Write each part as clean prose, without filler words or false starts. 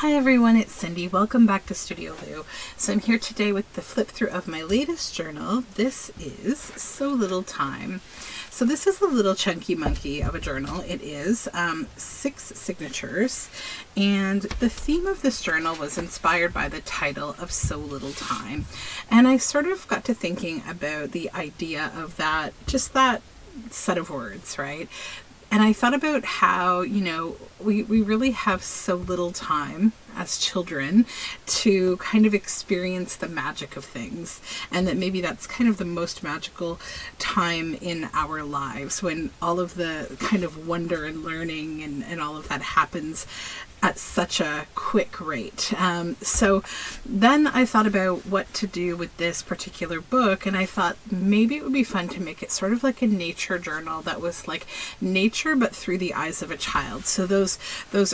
Hi everyone, it's Cindy. Welcome back to Studioloo. So I'm here today with the flip through of my latest journal. This is So Little Time. So this is a little chunky monkey of a journal. It is 6 signatures, and the theme of this journal was inspired by the title of So Little Time. And I sort of got to thinking about the idea of that, just that set of words, right? And I thought about how, we really have so little time as children to kind of experience the magic of things. And that maybe that's kind of the most magical time in our lives, when all of the kind of wonder and learning and all of that happens at such a quick rate. So then I thought about what to do with this particular book, and I thought maybe it would be fun to make it sort of like a nature journal that was like nature but through the eyes of a child. So those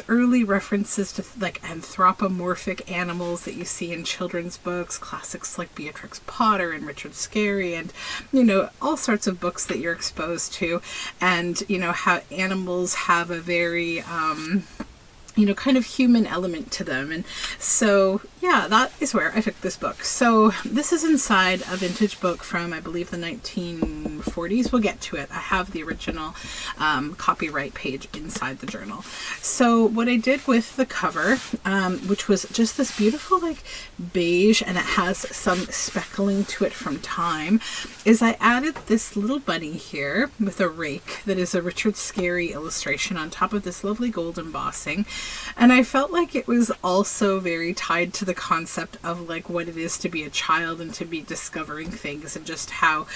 early references to like anthropomorphic animals that you see in children's books, classics like Beatrix Potter and Richard Scarry, and all sorts of books that you're exposed to, and how animals have a very kind of human element to them. And so, yeah, that is where I took this book. So this is inside a vintage book from, I believe, the 1940s. We'll get to it. I have the original copyright page inside the journal. So what I did with the cover, which was just this beautiful like beige, and it has some speckling to it from time, is I added this little bunny here with a rake that is a Richard Scarry illustration on top of this lovely gold embossing. And I felt like it was also very tied to the concept of like what it is to be a child and to be discovering things, and just how,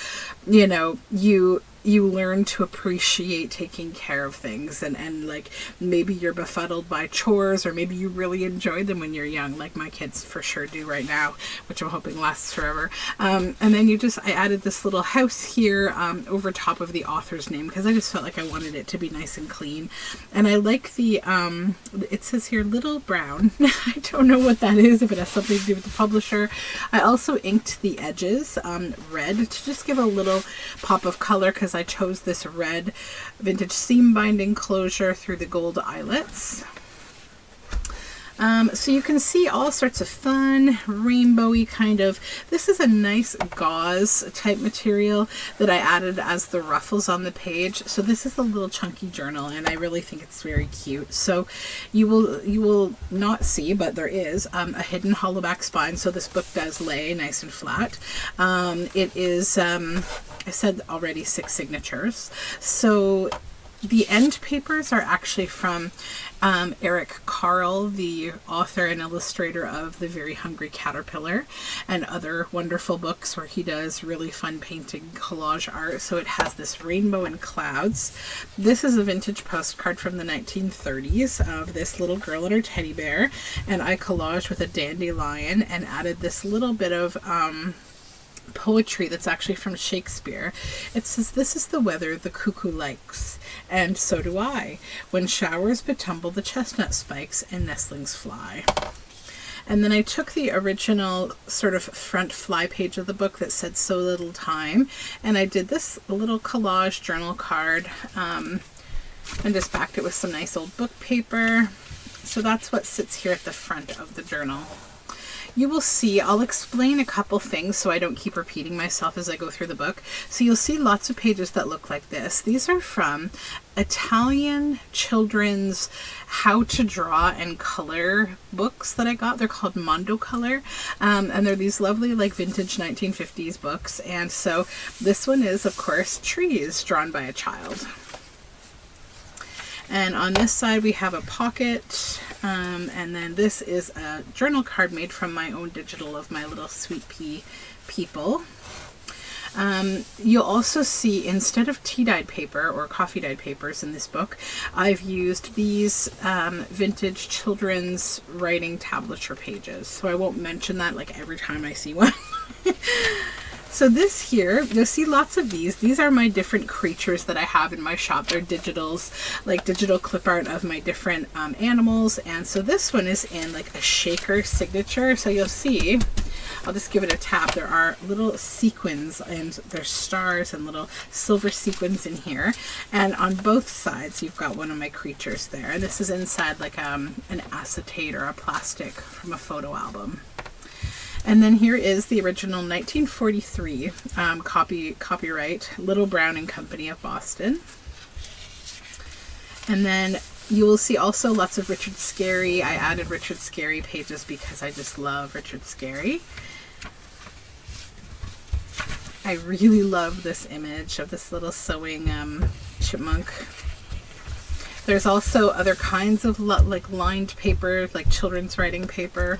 you learn to appreciate taking care of things, and like maybe you're befuddled by chores, or maybe you really enjoy them when you're young, like my kids for sure do right now, which I'm hoping lasts forever. And then I added this little house here over top of the author's name, because I just felt like I wanted it to be nice and clean. And I like the, it says here Little Brown. I don't know what that is, if it has something to do with the publisher. I also inked the edges red to just give a little pop of color, because I chose this red vintage seam binding closure through the gold eyelets. So you can see all sorts of fun, rainbowy kind of, this is a nice gauze type material that I added as the ruffles on the page. So this is a little chunky journal, and I really think it's very cute. So you will not see, but there is a hidden hollowback spine. So this book does lay nice and flat. It is, I said already, 6 signatures. So the end papers are actually from Eric Carle, the author and illustrator of The Very Hungry Caterpillar and other wonderful books where he does really fun painting collage art. So it has this rainbow and clouds. This is a vintage postcard from the 1930s of this little girl and her teddy bear, and I collaged with a dandelion and added this little bit of poetry that's actually from Shakespeare. It says, "This is the weather the cuckoo likes, and so do I, when showers betumble the chestnut spikes and nestlings fly." And then I took the original sort of front fly page of the book that said So Little Time, and I did this little collage journal card and just backed it with some nice old book paper. So that's what sits here at the front of the journal. You will see, I'll explain a couple things so I don't keep repeating myself as I go through the book. So you'll see lots of pages that look like this. These are from Italian children's how to draw and color books that I got. They're called Mondo Color, and they're these lovely like vintage 1950s books. And so this one is, of course, trees drawn by a child. And on this side we have a pocket, and then this is a journal card made from my own digital of my little sweet pea people. You'll also see, instead of tea-dyed paper or coffee-dyed papers in this book, I've used these vintage children's writing tablature pages. So I won't mention that like every time I see one. So this here, you'll see lots of these. These are my different creatures that I have in my shop. They're digitals, like digital clip art of my different animals. And so this one is in like a shaker signature. So you'll see I'll just give it a tap. There are little sequins, and there's stars and little silver sequins in here. And on both sides, you've got one of my creatures there. And this is inside like an acetate or a plastic from a photo album. And then here is the original 1943 copyright, Little Brown and Company of Boston. And then you will see also lots of Richard Scarry. I added Richard Scarry pages because I just love Richard Scarry. I really love this image of this little sewing chipmunk. There's also other kinds of like lined paper, like children's writing paper.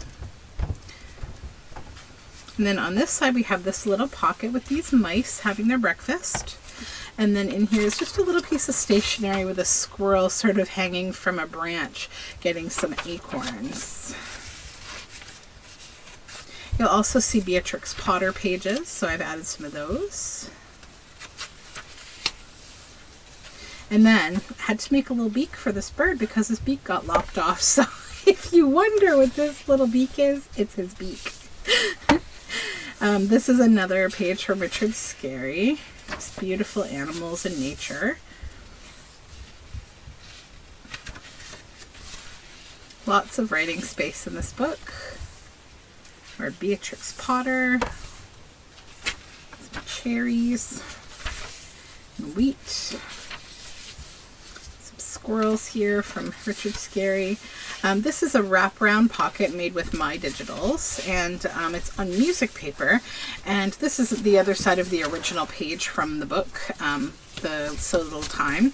And then on this side we have this little pocket with these mice having their breakfast. And then in here is just a little piece of stationery with a squirrel sort of hanging from a branch getting some acorns. You'll also see Beatrix Potter pages, so I've added some of those. And then I had to make a little beak for this bird because his beak got lopped off. So if you wonder what this little beak is, it's his beak. This is another page from Richard Scarry. It's beautiful animals in nature. Lots of writing space in this book. Or Beatrix Potter. Some cherries. And wheat. Squirrels here from Richard Scarry. This is a wraparound pocket made with my digitals, and it's on music paper, and this is the other side of the original page from the book, the So Little Time.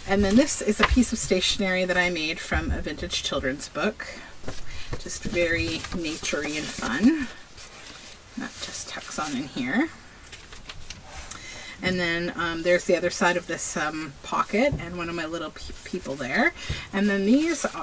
And then this is a piece of stationery that I made from a vintage children's book, just very naturey and fun. That just tucks on in here. And then there's the other side of this pocket and one of my little people there. And then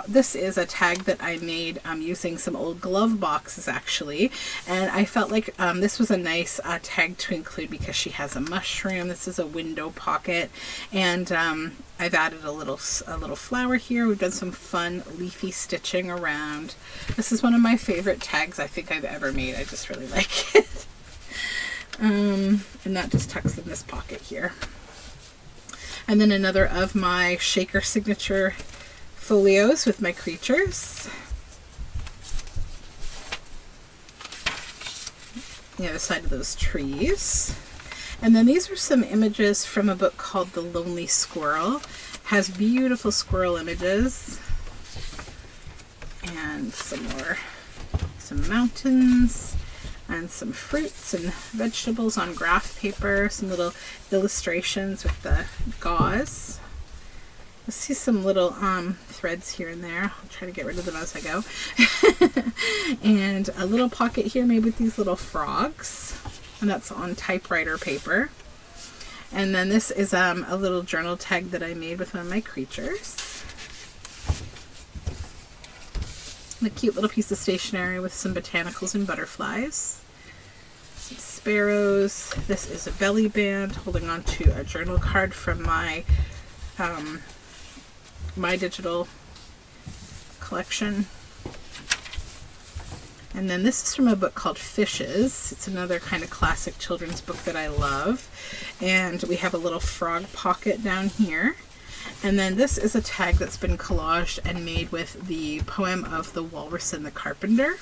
this is a tag that I made using some old glove boxes actually. And I felt like this was a nice tag to include because she has a mushroom. This is a window pocket. And I've added a little flower here. We've done some fun leafy stitching around. This is one of my favorite tags I think I've ever made. I just really like it. And that just tucks in this pocket here. And then another of my shaker signature folios with my creatures. The other side of those trees. And then these are some images from a book called The Lonely Squirrel. Has beautiful squirrel images. And some mountains. And some fruits and vegetables on graph paper, some little illustrations with the gauze. You'll see some little threads here and there. I'll try to get rid of them as I go. And a little pocket here made with these little frogs, and that's on typewriter paper. And then this is a little journal tag that I made with one of my creatures. A cute little piece of stationery with some botanicals and butterflies. Some sparrows. This is a belly band holding on to a journal card from my my digital collection. And then this is from a book called Fishes. It's another kind of classic children's book that I love. And we have a little frog pocket down here. And then this is a tag that's been collaged and made with the poem of The Walrus and the Carpenter.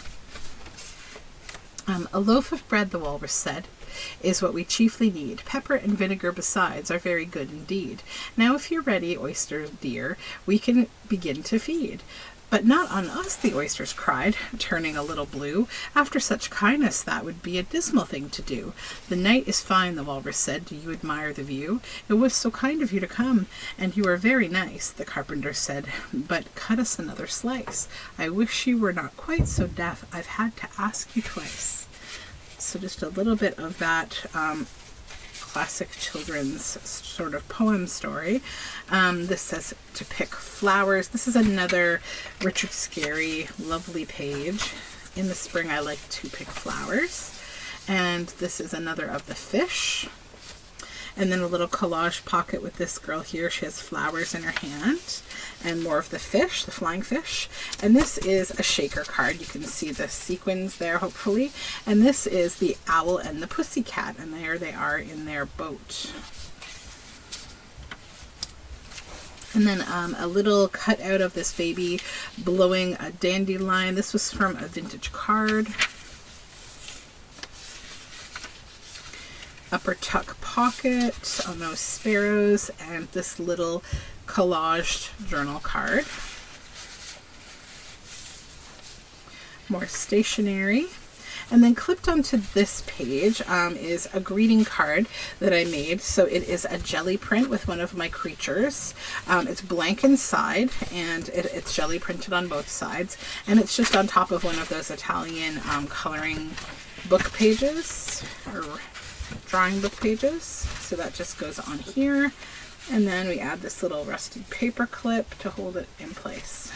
A loaf of bread, the walrus said, is what we chiefly need. Pepper and vinegar besides are very good indeed. Now if you're ready, oyster dear, we can begin to feed. But not on us, the oysters cried, turning a little blue. After such kindness, that would be a dismal thing to do. The night is fine, the walrus said. Do you admire the view? It was so kind of you to come, and you are very nice, the carpenter said. But cut us another slice. I wish you were not quite so deaf. I've had to ask you twice. So just a little bit of that classic children's sort of poem story. This says to pick flowers. This is another Richard Scarry lovely page. In the spring I like to pick flowers. And this is another of the fish. And then a little collage pocket with this girl here. She has flowers in her hand. and more of the fish, the flying fish. And this is a shaker card. You can see the sequins there, hopefully. And this is the owl and the pussycat, and there they are in their boat. And then a little cutout of this baby blowing a dandelion. This was from a vintage card. Upper tuck pocket, oh no, sparrows, and this little collaged journal card. More stationery. And then clipped onto this page is a greeting card that I made. So it is a jelly print with one of my creatures. It's blank inside, and it's jelly printed on both sides. And it's just on top of one of those Italian coloring book pages, or drawing book pages. So that just goes on here. And then we add this little rusted paper clip to hold it in place.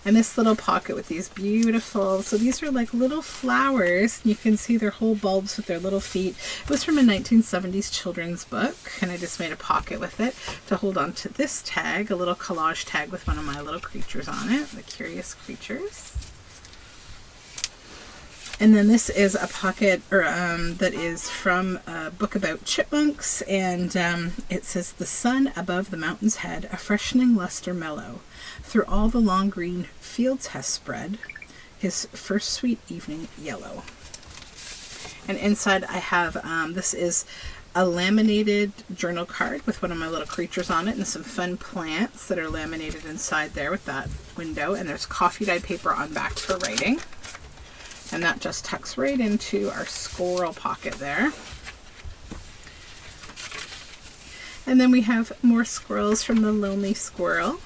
And this little pocket with these beautiful, so these are like little flowers. You can see their whole bulbs with their little feet. It was from a 1970s children's book, and I just made a pocket with it to hold on to this tag, a little collage tag with one of my little creatures on it, the Curious Creatures. And then this is a pocket that is from a book about chipmunks, and it says, "The sun above the mountain's head, a freshening luster mellow, through all the long green fields has spread, his first sweet evening yellow." And inside I have, this is a laminated journal card with one of my little creatures on it, and some fun plants that are laminated inside there with that window, and there's coffee dyed paper on back for writing. And that just tucks right into our squirrel pocket there. And then we have more squirrels from the Lonely Squirrel.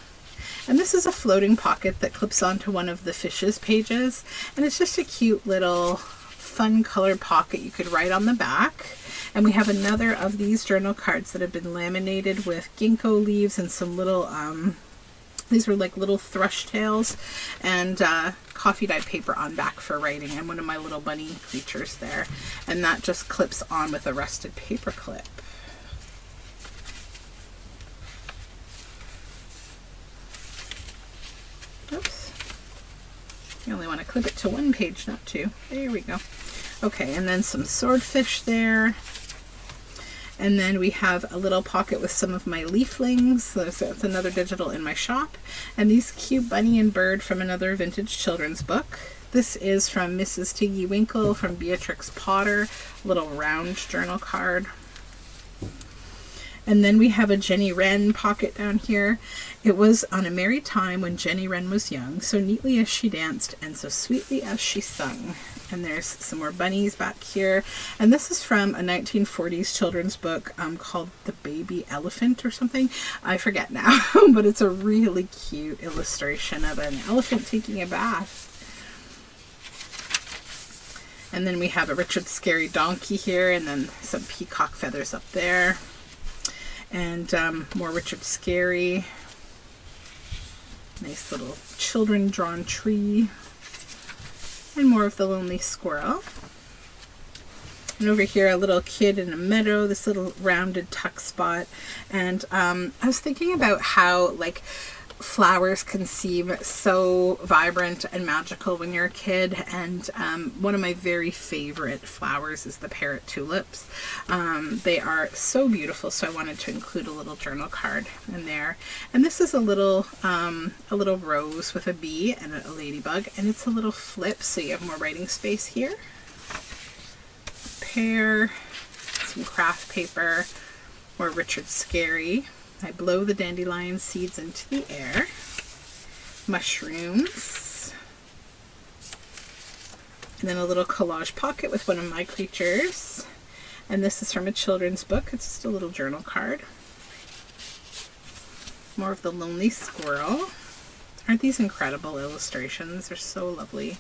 And this is a floating pocket that clips onto one of the fishes pages. And it's just a cute little fun colored pocket you could write on the back. And we have another of these journal cards that have been laminated with ginkgo leaves and some little, these were like little thrush tails, and coffee dyed paper on back for writing, and one of my little bunny creatures there. And that just clips on with a rusted paper clip. Oops. You only want to clip it to one page, not two. There we go. Okay, and then some swordfish there. And then we have a little pocket with some of my leaflings. So it's another digital in my shop. And these cute bunny and bird from another vintage children's book. This is from Mrs. Tiggy Winkle from Beatrix Potter. Little round journal card. And then we have a Jenny Wren pocket down here. It was on a merry time when Jenny Wren was young, so neatly as she danced and so sweetly as she sung. And there's some more bunnies back here. And this is from a 1940s children's book called The Baby Elephant or something. I forget now, but it's a really cute illustration of an elephant taking a bath. And then we have a Richard Scarry donkey here, and then some peacock feathers up there. And more Richard Scarry. Nice little children drawn tree. And more of the Lonely Squirrel. And over here, a little kid in a meadow, this little rounded tuck spot. And I was thinking about how, like, flowers can seem so vibrant and magical when you're a kid, and one of my very favorite flowers is the parrot tulips. They are so beautiful, so I wanted to include a little journal card in there. And this is a little rose with a bee and a ladybug, and it's a little flip, so you have more writing space here. A pear, some craft paper, more Richard Scarry. I blow the dandelion seeds into the air. Mushrooms. And then a little collage pocket with one of my creatures. And this is from a children's book. It's just a little journal card. More of the Lonely Squirrel. Aren't these incredible illustrations? They're so lovely.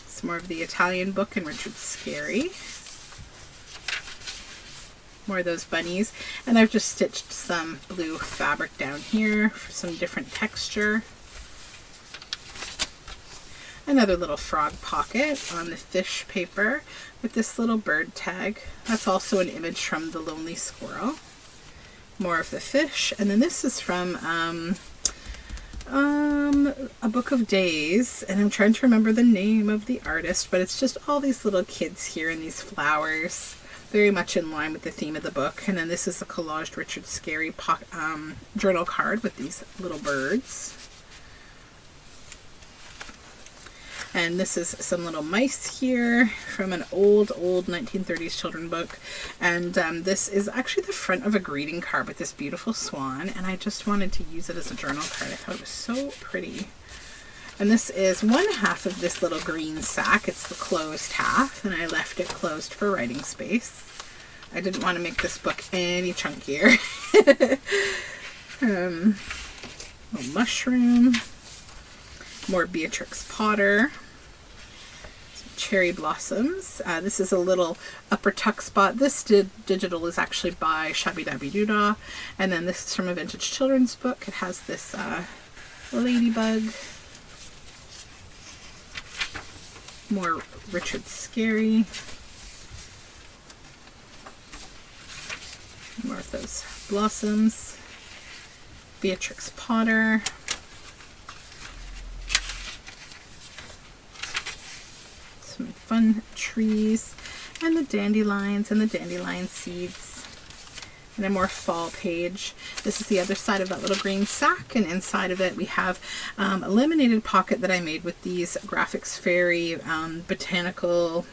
Some more of the Italian book and Richard Scarry. More of those bunnies, and I've just stitched some blue fabric down here for some different texture. Another little frog pocket on the fish paper with this little bird tag. That's also an image from The Lonely Squirrel. More of the fish. And then this is from A Book of Days, and I'm trying to remember the name of the artist, but it's just all these little kids here and these flowers, very much in line with the theme of the book. And then this is a collaged Richard Scarry journal card with these little birds. And this is some little mice here from an old 1930s children's book. And this is actually the front of a greeting card with this beautiful swan. And I just wanted to use it as a journal card. I thought it was so pretty. And this is one half of this little green sack. It's the closed half, and I left it closed for writing space. I didn't want to make this book any chunkier. Little mushroom. More Beatrix Potter, some cherry blossoms. This is a little upper tuck spot. This digital is actually by Shabby Dabby Doodah. And then this is from a vintage children's book. It has this ladybug. More Richard Scarry. More of those blossoms. Beatrix Potter. Fun trees and the dandelions and the dandelion seeds, and a more fall page. This is the other side of that little green sack, and inside of it we have a laminated pocket that I made with these Graphics Fairy botanical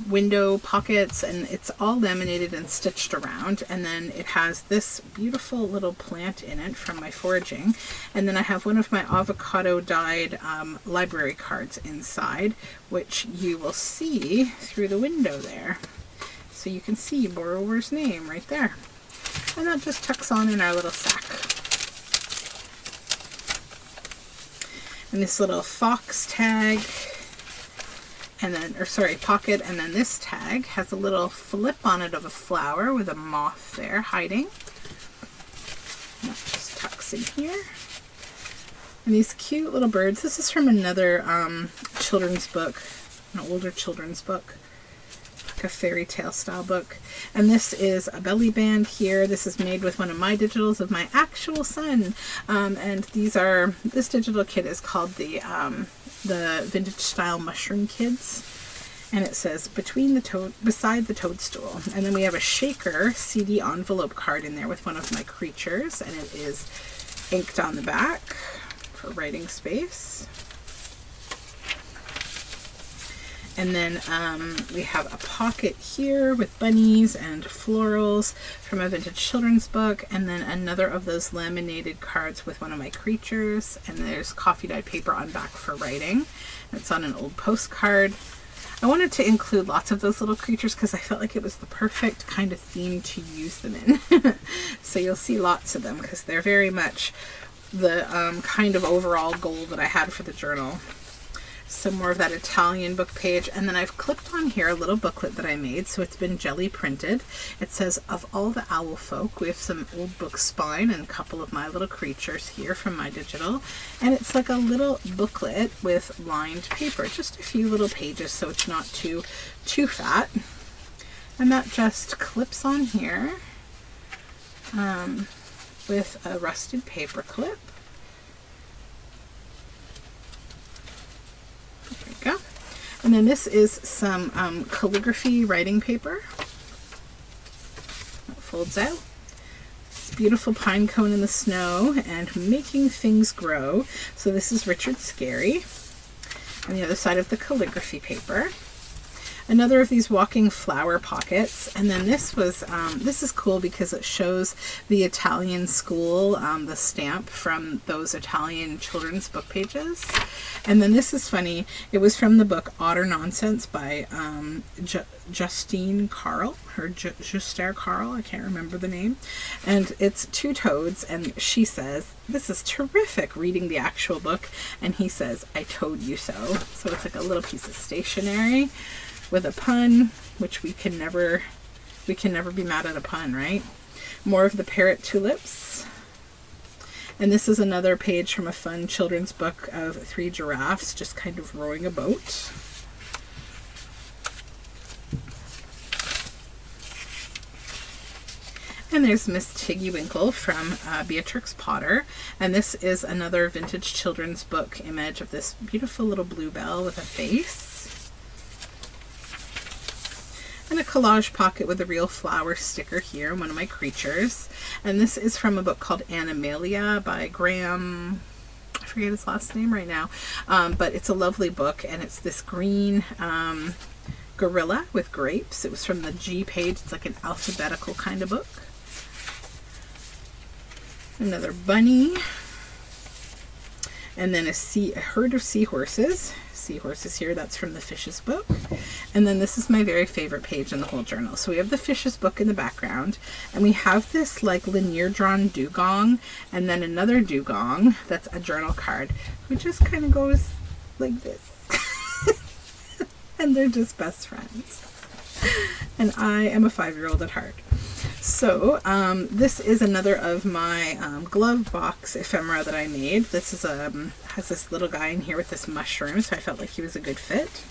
window pockets, and it's all laminated and stitched around. And then it has this beautiful little plant in it from my foraging, and then I have one of my avocado dyed library cards inside, which you will see through the window there, so you can see borrower's name right there, and that just tucks on in our little sack. And this little fox tag, and then, or sorry, pocket, and then this tag has a little flip on it of a flower with a moth there hiding. And that just tucks in here. And these cute little birds. This is from another children's book, an older children's book, like a fairy tale style book. And this is a belly band here. This is made with one of my digitals of my actual son. And these are, this digital kit is called the Vintage Style Mushroom Kids, and it says beside the toadstool. And then we have a shaker CD envelope card in there with one of my creatures, and it is inked on the back for writing space. And then we have a pocket here with bunnies and florals from a vintage children's book, and then another of those laminated cards with one of my creatures, and there's coffee dyed paper on back for writing. It's on an old postcard. I wanted to include lots of those little creatures because I felt like it was the perfect kind of theme to use them in. So you'll see lots of them because they're very much the kind of overall goal that I had for the journal. Some more of that Italian book page, and then I've clipped on here a little booklet that I made, so it's been jelly printed. It says, of all the owl folk. We have some old book spine and a couple of my little creatures here from my digital, and it's like a little booklet with lined paper, just a few little pages so it's not too fat. And that just clips on here with a rusted paper clip. Go. And then this is some calligraphy writing paper. It folds out. This beautiful pine cone in the snow and making things grow. So this is Richard Scarry. On the other side of the calligraphy paper. Another of these walking flower pockets, and then this was this is cool because it shows the Italian school, the stamp from those Italian children's book pages. And then this is funny, it was from the book Otter Nonsense by Justine Carl, or Juster Carl, I can't remember the name. And it's two toads, and she says, "This is terrific," reading the actual book, and he says, "I told you so." So it's like a little piece of stationery with a pun, which we can never be mad at a pun, right? More of the parrot tulips. And this is another page from a fun children's book of 3 giraffes just kind of rowing a boat. And there's Miss Tiggy Winkle from Beatrix Potter. And this is another vintage children's book image of this beautiful little bluebell with a face. And a collage pocket with a real flower sticker here, one of my creatures. And this is from a book called Animalia by Graham, I forget his last name right now, but it's a lovely book, and it's this green gorilla with grapes. It was from the G page. It's like an alphabetical kind of book. Another bunny, and then a herd of seahorses. Seahorses here, that's from the Fishes book. And then this is my very favorite page in the whole journal. So we have the Fishes book in the background, and we have this like linear drawn dugong, and then another dugong that's a journal card, which just kind of goes like this. And they're just best friends. And I am a 5-year-old at heart. So this is another of my glove box ephemera that I made. This is has this little guy in here with this mushroom, so I felt like he was a good fit.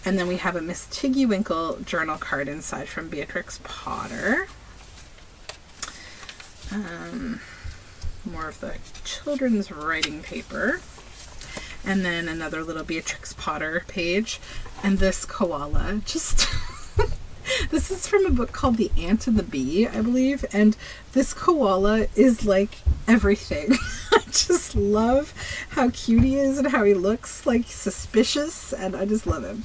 And then we have a Miss Tiggy Winkle journal card inside from Beatrix Potter. More of the children's writing paper. And then another little Beatrix Potter page. And this koala, just... This is from a book called The Ant and the Bee, I believe, and this koala is like everything. I just love how cute he is and how he looks like suspicious, and I just love him.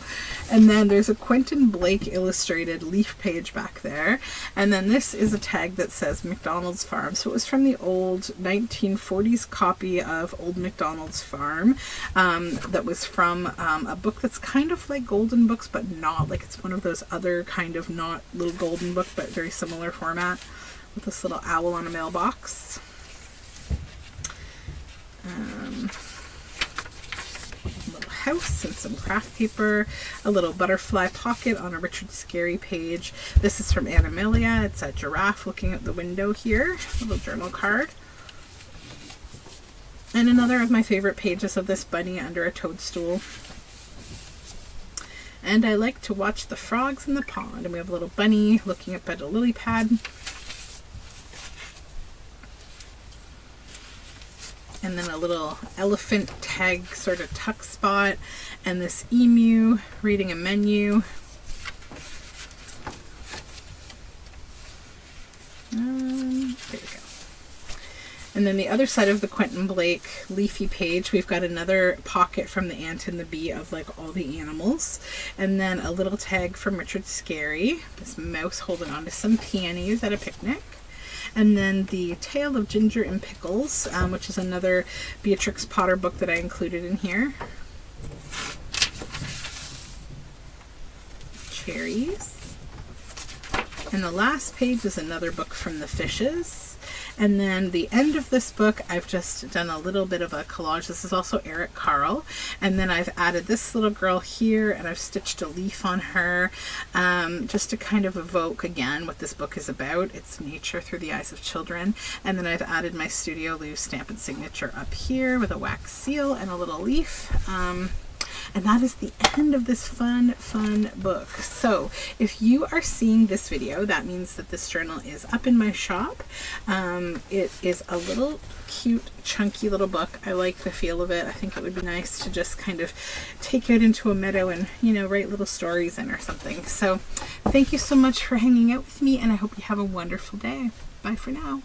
And then there's a Quentin Blake illustrated leaf page back there, and then this is a tag that says McDonald's Farm. So it was from the old 1940s copy of Old MacDonald's Farm that was from a book that's kind of like Golden Books, but not like it's one of those other kind of not little Golden Book, but very similar format, with this little owl on a mailbox. Little house and some craft paper, a little butterfly pocket on a Richard Scarry page. This is from Animalia. It's a giraffe looking out the window here, a little journal card. And another of my favorite pages of this bunny under a toadstool. And I like to watch the frogs in the pond. And we have a little bunny looking up at a lily pad. And then a little elephant tag sort of tuck spot. And this emu reading a menu. There we go. And then the other side of the Quentin Blake leafy page, we've got another pocket from The Ant and the Bee of like all the animals. And then a little tag from Richard Scarry, this mouse holding on to some peonies at a picnic. And then the Tale of Ginger and Pickles, which is another Beatrix Potter book that I included in here. Cherries. And the last page is another book from the Fishes. And then the end of this book, I've just done a little bit of a collage. This is also Eric Carle. And then I've added this little girl here, and I've stitched a leaf on her, just to kind of evoke again what this book is about. It's nature through the eyes of children. And then I've added my Studioloo stamp and signature up here with a wax seal and a little leaf. And that is the end of this fun book. So if you are seeing this video, that means that this journal is up in my shop. It is a little cute, chunky little book. I like the feel of it. I think it would be nice to just kind of take it into a meadow and, you know, write little stories in or something. So thank you so much for hanging out with me, and I hope you have a wonderful day. Bye for now.